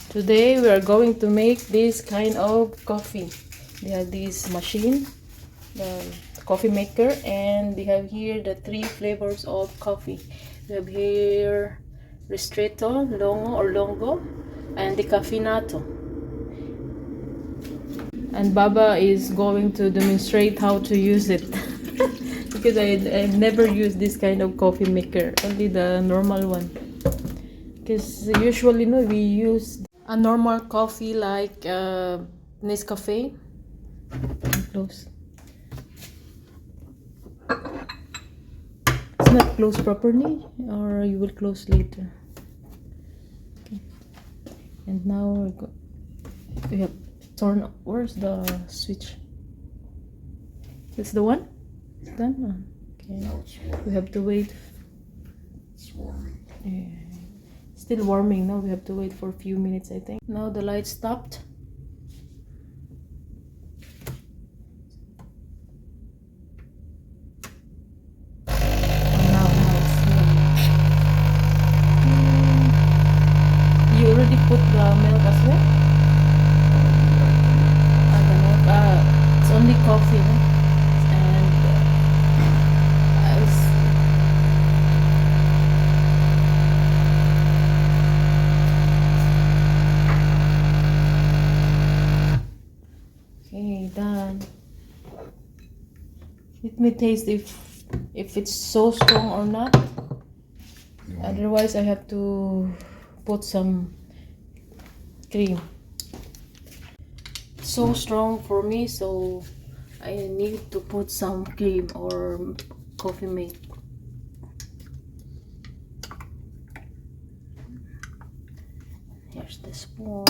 Today we are going to make this kind of coffee. They have this machine, the coffee maker, and they have here the three flavors of coffee. We have here ristretto, longo, and decaffeinato. And Baba is going to demonstrate how to use it because I've never used this kind of coffee maker, only the normal one. Because usually, no, we use a normal coffee like Nescafe. Close. It's not closed properly, or you will close later. Okay. And now we have turn. Where's the switch? It's the one. It's done. Okay. We have to wait. It's warming. Yeah. Still warming. Now we have to wait for a few minutes, I think. Now the light stopped. You already put the milk as well? The milk, it's only coffee, no? And okay, done. Let me taste if it's so strong or not. Otherwise, I have to put some cream. It's so strong for me, so I need to put some cream or coffee mate. Here's the spoon.